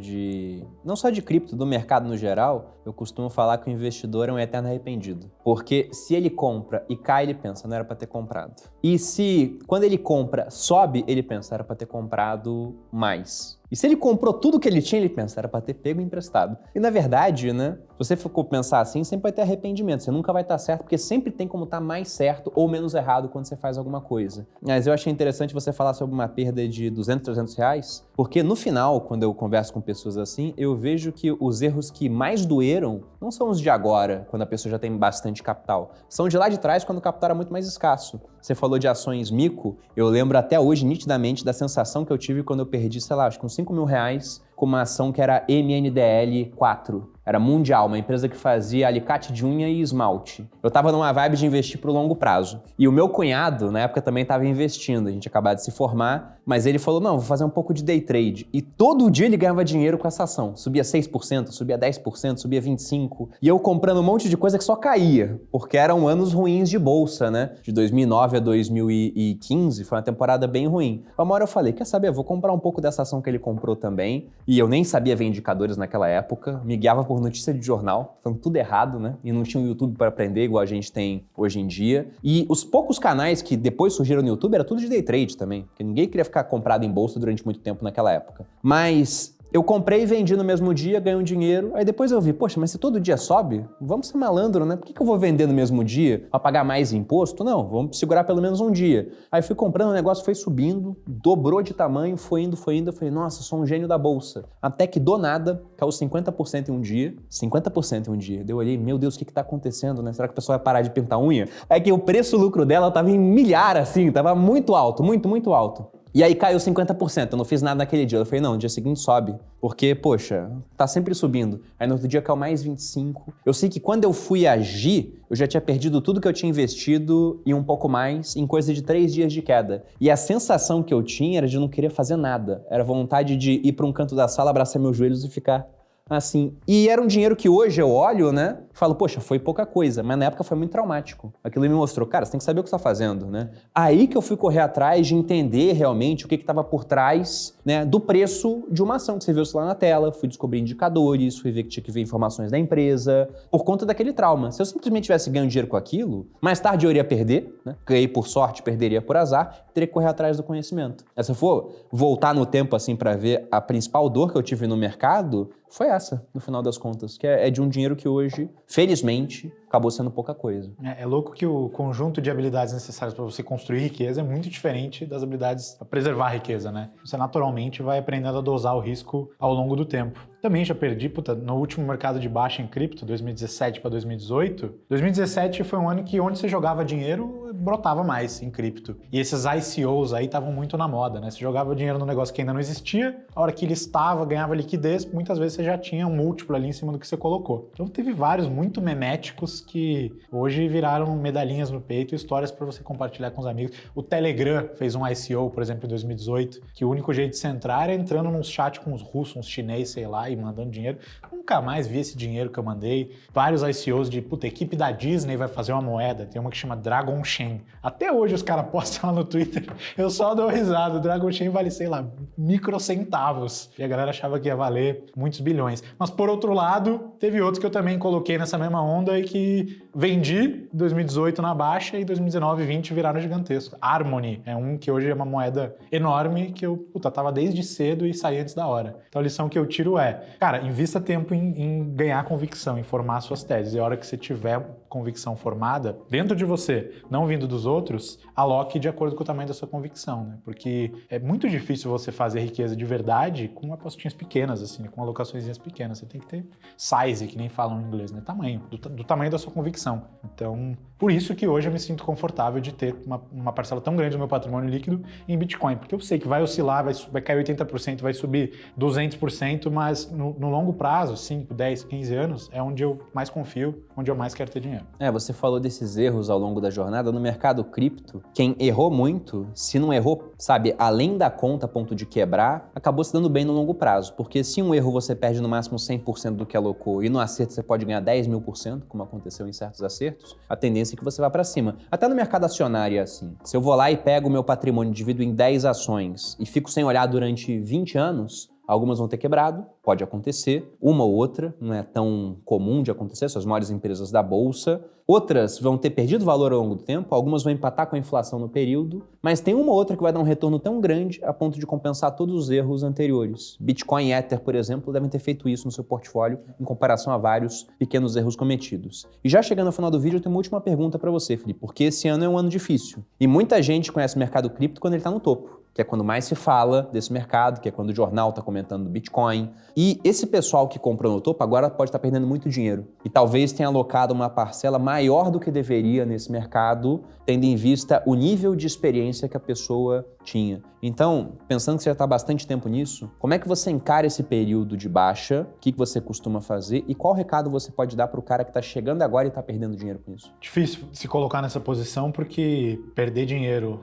não só de cripto, do mercado no geral, eu costumo falar que o investidor é um eterno arrependido. Porque se ele compra e cai, ele pensa, não era para ter comprado. E se, quando ele compra, sobe, ele pensa, era para ter comprado mais. E se ele comprou tudo que ele tinha, ele pensa, era para ter pego emprestado. E na verdade, né, se você for pensar assim, sempre vai ter arrependimento. Você nunca vai estar certo, porque sempre tem como estar mais certo ou menos errado quando você faz alguma coisa. Mas eu achei interessante você falar sobre uma perda de 200, 300 reais, porque no final, quando eu converso com pessoas assim, eu vejo que os erros que mais doeram não são os de agora, quando a pessoa já tem bastante capital. São de lá de trás, quando o capital era muito mais escasso. Você falou de ações mico, eu lembro até hoje nitidamente da sensação que eu tive quando eu perdi, sei lá, acho que uns 5 mil reais com uma ação que era MNDL 4. Era mundial, uma empresa que fazia alicate de unha e esmalte. Eu tava numa vibe de investir pro longo prazo. E o meu cunhado, na época, também tava investindo. A gente acabava de se formar, mas ele falou, não, vou fazer um pouco de day trade. E todo dia ele ganhava dinheiro com essa ação. Subia 6%, subia 10%, subia 25%. E eu comprando um monte de coisa que só caía, porque eram anos ruins de bolsa, né? De 2009 a 2015, foi uma temporada bem ruim. Uma hora eu falei, quer saber, eu vou comprar um pouco dessa ação que ele comprou também. E eu nem sabia ver indicadores naquela época, me guiava por notícia de jornal, falando tudo errado, né? E não tinha um YouTube para aprender igual a gente tem hoje em dia. E os poucos canais que depois surgiram no YouTube era tudo de day trade também, porque ninguém queria ficar comprado em bolsa durante muito tempo naquela época. Mas eu comprei e vendi no mesmo dia, ganhei um dinheiro, aí depois eu vi, poxa, mas se todo dia sobe, vamos ser malandro, né? Por que eu vou vender no mesmo dia pra pagar mais imposto? Não, vamos segurar pelo menos um dia. Aí fui comprando, o negócio foi subindo, dobrou de tamanho, foi indo, eu falei, nossa, sou um gênio da bolsa. Até que do nada, caiu 50% em um dia, 50% em um dia. Daí eu olhei, meu Deus, o que tá acontecendo, né? Será que a pessoa vai parar de pintar unha? É que o preço-lucro dela tava em milhar, assim, tava muito alto, muito alto. E aí caiu 50%, eu não fiz nada naquele dia. Eu falei, não, no dia seguinte sobe, porque, poxa, tá sempre subindo. Aí no outro dia caiu mais 25%. Eu sei que quando eu fui agir, eu já tinha perdido tudo que eu tinha investido e um pouco mais em coisa de 3 dias de queda. E a sensação que eu tinha era de não querer fazer nada. Era vontade de ir para um canto da sala, abraçar meus joelhos e ficar assim. E era um dinheiro que hoje eu olho, né? Falo, poxa, foi pouca coisa, mas na época foi muito traumático. Aquilo me mostrou, cara, você tem que saber o que você tá fazendo, né? Aí que eu fui correr atrás de entender realmente o que estava por trás, né, do preço de uma ação que você viu lá na tela. Fui descobrir indicadores, fui ver que tinha que ver informações da empresa, por conta daquele trauma. Se eu simplesmente tivesse ganho dinheiro com aquilo, mais tarde eu iria perder, né? Ganhei por sorte, perderia por azar, teria que correr atrás do conhecimento. Se eu for voltar no tempo assim para ver a principal dor que eu tive no mercado, foi essa, no final das contas, que é de um dinheiro que hoje, felizmente, acabou sendo pouca coisa. É louco que o conjunto de habilidades necessárias para você construir riqueza é muito diferente das habilidades para preservar a riqueza, né? Você naturalmente vai aprendendo a dosar o risco ao longo do tempo. Também já perdi, no último mercado de baixa em cripto, 2017 para 2018. 2017 foi um ano que onde você jogava dinheiro, brotava mais em cripto. E esses ICOs aí estavam muito na moda, né? Você jogava dinheiro num negócio que ainda não existia, a hora que listava, ganhava liquidez, muitas vezes você já tinha um múltiplo ali em cima do que você colocou. Então teve vários muito meméticos que hoje viraram medalhinhas no peito e histórias para você compartilhar com os amigos. O Telegram fez um ICO, por exemplo, em 2018, que o único jeito de você entrar era entrando num chat com uns russos, uns chineses, sei lá, e mandando dinheiro. Nunca mais vi esse dinheiro que eu mandei. Vários ICOs de, equipe da Disney vai fazer uma moeda. Tem uma que chama Dragon Chain. Até hoje os caras postam lá no Twitter. Eu só dou risada. O Dragon Chain vale, sei lá, microcentavos. E a galera achava que ia valer muitos bilhões. Mas por outro lado, teve outros que eu também coloquei nessa mesma onda e que vendi em 2018 na baixa e 2019 e 2020 viraram gigantesco. Harmony é um que hoje é uma moeda enorme que eu, tava desde cedo e saí antes da hora. Então a lição que eu tiro é, cara, invista tempo em ganhar convicção, em formar suas teses. E a hora que você tiver convicção formada dentro de você, não vindo dos outros, aloque de acordo com o tamanho da sua convicção, né? Porque é muito difícil você fazer riqueza de verdade com apostinhas pequenas, assim, com alocações pequenas. Você tem que ter size, que nem falam em inglês, né? Tamanho, do tamanho da sua convicção. Então, Por isso que hoje eu me sinto confortável de ter uma parcela tão grande do meu patrimônio líquido em Bitcoin, porque eu sei que vai oscilar, vai cair 80%, vai subir 200%, mas no longo prazo, 5, 10, 15 anos, é onde eu mais confio, onde eu mais quero ter dinheiro. Você falou desses erros ao longo da jornada. No mercado cripto, quem errou muito, se não errou, sabe, além da conta a ponto de quebrar, acabou se dando bem no longo prazo. Porque se um erro você perde no máximo 100% do que alocou e no acerto você pode ganhar 10.000%, como aconteceu em certos acertos, a tendência é que você vá para cima. Até no mercado acionário é assim. Se eu vou lá e pego o meu patrimônio, divido em 10 ações e fico sem olhar durante 20 anos, algumas vão ter quebrado, pode acontecer, uma ou outra, não é tão comum de acontecer, são as maiores empresas da bolsa. Outras vão ter perdido valor ao longo do tempo, algumas vão empatar com a inflação no período, mas tem uma ou outra que vai dar um retorno tão grande a ponto de compensar todos os erros anteriores. Bitcoin e Ether, por exemplo, devem ter feito isso no seu portfólio em comparação a vários pequenos erros cometidos. E já chegando ao final do vídeo, eu tenho uma última pergunta para você, Felipe, porque esse ano é um ano difícil. E muita gente conhece o mercado cripto quando ele está no topo, que é quando mais se fala desse mercado, que é quando o jornal está comentando do Bitcoin. E esse pessoal que comprou no topo agora pode estar perdendo muito dinheiro. E talvez tenha alocado uma parcela maior do que deveria nesse mercado, tendo em vista o nível de experiência que a pessoa tinha. Então, pensando que você já está há bastante tempo nisso, como é que você encara esse período de baixa? O que você costuma fazer? E qual recado você pode dar para o cara que está chegando agora e está perdendo dinheiro com isso? Difícil se colocar nessa posição porque perder dinheiro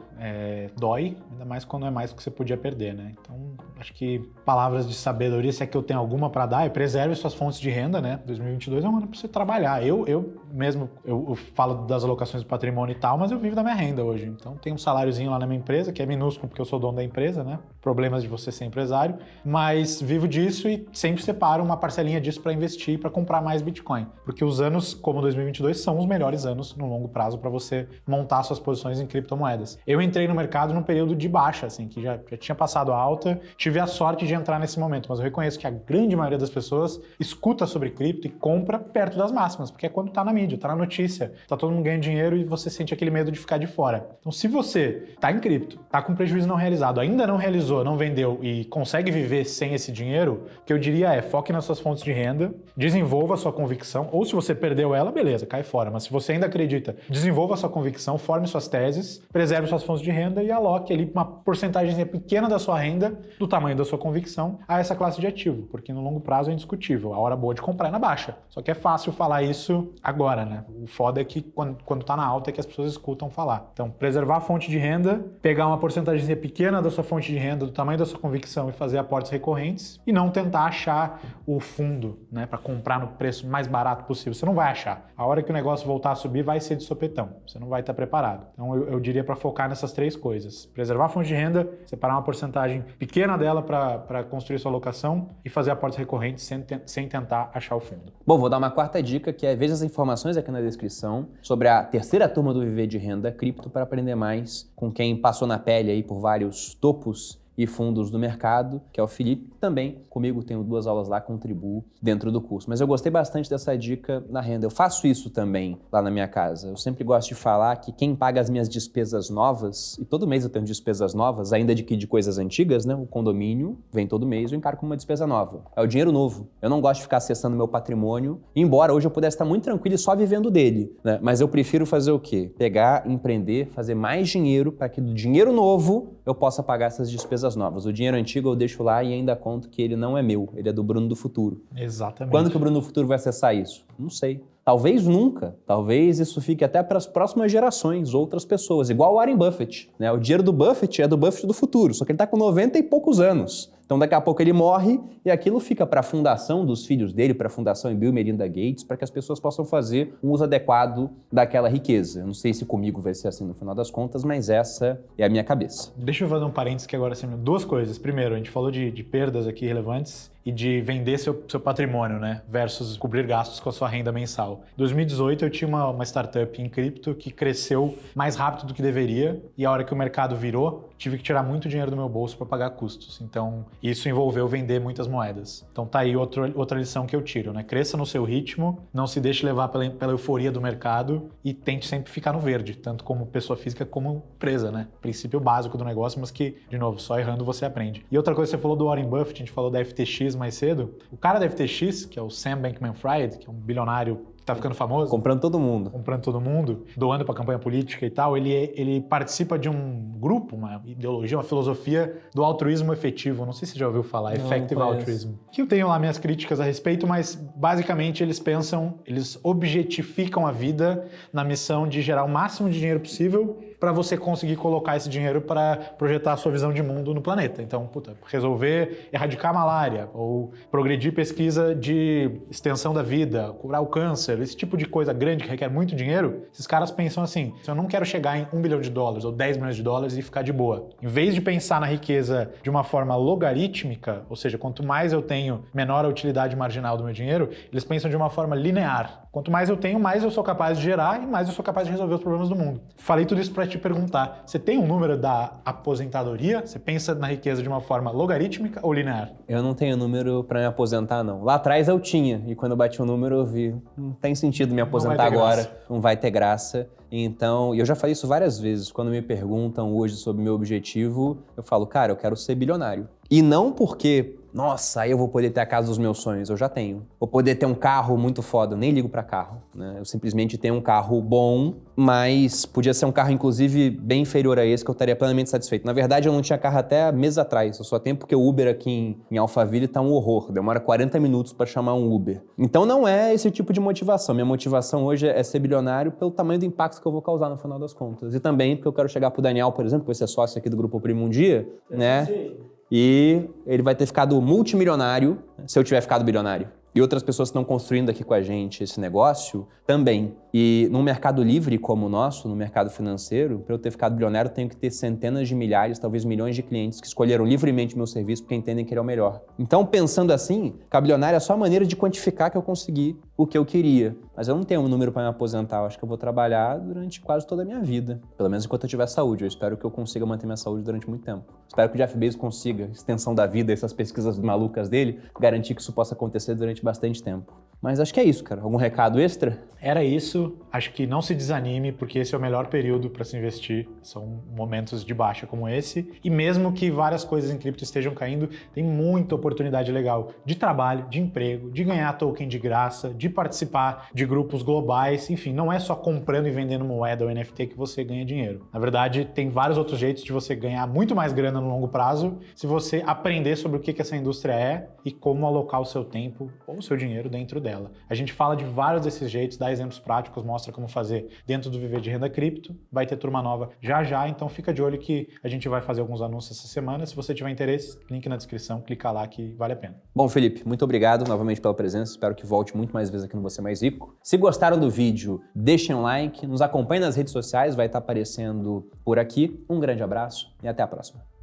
dói, ainda mais quando é mais do que você podia perder, né? Então, acho que palavras de sabedoria, se é que eu tenho alguma para dar, preserve suas fontes de renda, né? 2022 é um ano para você trabalhar. Eu falo das alocações do patrimônio e tal, mas eu vivo da minha renda hoje. Então, tem um saláriozinho lá na minha empresa, que é minúsculo porque eu sou dono da empresa, né? Problemas de você ser empresário, mas vivo disso e sempre separo uma parcelinha disso para investir, para comprar mais Bitcoin. Porque os anos como 2022 são os melhores anos no longo prazo para você montar suas posições em criptomoedas. Eu entrei no mercado num período de baixa, assim, que já tinha passado a alta, tive a sorte de entrar nesse momento, mas eu reconheço que a grande maioria das pessoas escuta sobre cripto e compra perto das máximas, porque é quando tá na mídia, tá na notícia, tá todo mundo ganhando dinheiro e você sente aquele medo de ficar de fora. Então, se você tá em cripto, tá com prejuízo não realizado, ainda não realizou, não vendeu e consegue viver sem esse dinheiro, o que eu diria é foque nas suas fontes de renda, desenvolva a sua convicção, ou se você perdeu ela, beleza, cai fora, mas se você ainda acredita, desenvolva a sua convicção, forme suas teses, preserve suas fontes de renda e aloque ali uma porcentagem pequena da sua renda, do tamanho da sua convicção, a essa classe de ativo, porque no longo prazo é indiscutível, a hora boa de comprar é na baixa. Só que é fácil falar isso agora, né? O foda é que quando tá na alta é que as pessoas escutam falar. Então, preservar a fonte de renda, pegar uma porcentagem pequena da sua fonte de renda, do tamanho da sua convicção e fazer aportes recorrentes e não tentar achar o fundo, né, para comprar no preço mais barato possível. Você não vai achar. A hora que o negócio voltar a subir vai ser de sopetão. Você não vai estar preparado. Então, eu diria para focar nessas três coisas. Preservar a fonte de renda, separar uma porcentagem pequena dela para construir sua alocação e fazer aportes recorrentes sem tentar achar o fundo. Bom, vou dar uma quarta dica, que é veja as informações aqui na descrição sobre a terceira turma do Viver de Renda Cripto para aprender mais com quem passou na pele aí por vários topos e fundos do mercado, que é o Felipe. Também comigo tenho 2 aulas lá, contribuo dentro do curso. Mas eu gostei bastante dessa dica na renda. Eu faço isso também lá na minha casa. Eu sempre gosto de falar que quem paga as minhas despesas novas, e todo mês eu tenho despesas novas, ainda de coisas antigas, né? O condomínio vem todo mês, eu encaro como uma despesa nova. É o dinheiro novo. Eu não gosto de ficar acessando meu patrimônio, embora hoje eu pudesse estar muito tranquilo e só vivendo dele, né? Mas eu prefiro fazer o quê? Pegar, empreender, fazer mais dinheiro para que do dinheiro novo eu possa pagar essas despesas novas. O dinheiro antigo eu deixo lá e ainda conto que ele não é meu, ele é do Bruno do futuro. Exatamente. Quando que o Bruno do futuro vai acessar isso? Não sei. Talvez nunca. Talvez isso fique até para as próximas gerações, outras pessoas. Igual o Warren Buffett, né? O dinheiro do Buffett é do Buffett do futuro, só que ele está com 90 e poucos anos. Então daqui a pouco ele morre e aquilo fica para a fundação dos filhos dele, para a fundação Bill e Melinda Gates, para que as pessoas possam fazer um uso adequado daquela riqueza. Eu não sei se comigo vai ser assim no final das contas, mas essa é a minha cabeça. Deixa eu fazer um parênteses que agora assim, 2 coisas. Primeiro, a gente falou de perdas aqui relevantes e de vender seu patrimônio, né? Versus cobrir gastos com a sua renda mensal. Em 2018 eu tinha uma startup em cripto que cresceu mais rápido do que deveria e a hora que o mercado virou, tive que tirar muito dinheiro do meu bolso para pagar custos. Então, isso envolveu vender muitas moedas. Então tá aí outra lição que eu tiro, né? Cresça no seu ritmo, não se deixe levar pela euforia do mercado e tente sempre ficar no verde, tanto como pessoa física como empresa, né? Princípio básico do negócio, mas que, de novo, só errando você aprende. E outra coisa, você falou do Warren Buffett, a gente falou da FTX mais cedo. O cara da FTX, que é o Sam Bankman-Fried, que é um bilionário tá ficando famoso. Comprando todo mundo. Comprando todo mundo, doando para campanha política e tal, ele participa de um grupo, uma ideologia, uma filosofia do altruísmo efetivo. Não sei se você já ouviu falar, Effective Altruism. Que eu tenho lá minhas críticas a respeito, mas basicamente eles objetificam a vida na missão de gerar o máximo de dinheiro possível para você conseguir colocar esse dinheiro para projetar a sua visão de mundo no planeta. Então, resolver erradicar a malária ou progredir pesquisa de extensão da vida, curar o câncer, esse tipo de coisa grande que requer muito dinheiro, esses caras pensam assim, eu não quero chegar em $1 bilhão ou 10 milhões de dólares e ficar de boa. Em vez de pensar na riqueza de uma forma logarítmica, ou seja, quanto mais eu tenho, menor a utilidade marginal do meu dinheiro, eles pensam de uma forma linear. Quanto mais eu tenho, mais eu sou capaz de gerar e mais eu sou capaz de resolver os problemas do mundo. Falei tudo isso para te perguntar, você tem um número da aposentadoria? Você pensa na riqueza de uma forma logarítmica ou linear? Eu não tenho número para me aposentar, não. Lá atrás eu tinha, e quando eu bati o número eu vi, não tem sentido me aposentar agora, não vai ter graça. Então, e eu já falei isso várias vezes, quando me perguntam hoje sobre meu objetivo, eu falo, cara, eu quero ser bilionário. E não porque, nossa, aí eu vou poder ter a casa dos meus sonhos, eu já tenho. Vou poder ter um carro muito foda, eu nem ligo pra carro, né? Eu simplesmente tenho um carro bom, mas podia ser um carro, inclusive, bem inferior a esse, que eu estaria plenamente satisfeito. Na verdade, eu não tinha carro até meses atrás, eu só tenho porque o Uber aqui em Alphaville tá um horror, demora 40 minutos pra chamar um Uber. Então não é esse tipo de motivação. Minha motivação hoje é ser bilionário pelo tamanho do impacto que eu vou causar no final das contas. E também porque eu quero chegar pro Daniel, por exemplo, que vai ser sócio aqui do Grupo Primo um dia, né? E ele vai ter ficado multimilionário se eu tiver ficado bilionário. E outras pessoas que estão construindo aqui com a gente esse negócio também. E num mercado livre como o nosso, no mercado financeiro, para eu ter ficado bilionário, eu tenho que ter centenas de milhares, talvez milhões de clientes que escolheram livremente meu serviço porque entendem que ele é o melhor. Então, pensando assim, ficar bilionário é só a maneira de quantificar que eu consegui o que eu queria. Mas eu não tenho um número para me aposentar. Eu acho que eu vou trabalhar durante quase toda a minha vida. Pelo menos enquanto eu tiver saúde. Eu espero que eu consiga manter minha saúde durante muito tempo. Espero que o Jeff Bezos consiga, extensão da vida, essas pesquisas malucas dele, garantir que isso possa acontecer durante bastante tempo. Mas acho que é isso, cara. Algum recado extra? Era isso. Acho que não se desanime, porque esse é o melhor período para se investir. São momentos de baixa como esse. E mesmo que várias coisas em cripto estejam caindo, tem muita oportunidade legal de trabalho, de emprego, de ganhar token de graça, de participar de grupos globais. Enfim, não é só comprando e vendendo moeda ou NFT que você ganha dinheiro. Na verdade, tem vários outros jeitos de você ganhar muito mais grana no longo prazo se você aprender sobre o que essa indústria é e como alocar o seu tempo ou o seu dinheiro dentro dela. A gente fala de vários desses jeitos, dá exemplos práticos, mostra como fazer dentro do Viver de Renda Cripto. Vai ter turma nova já, então fica de olho que a gente vai fazer alguns anúncios essa semana. Se você tiver interesse, link na descrição, clica lá que vale a pena. Bom, Felipe, muito obrigado novamente pela presença. Espero que volte muito mais vezes aqui no Você Mais Rico. Se gostaram do vídeo, deixem um like, nos acompanhem nas redes sociais, vai estar aparecendo por aqui. Um grande abraço e até a próxima.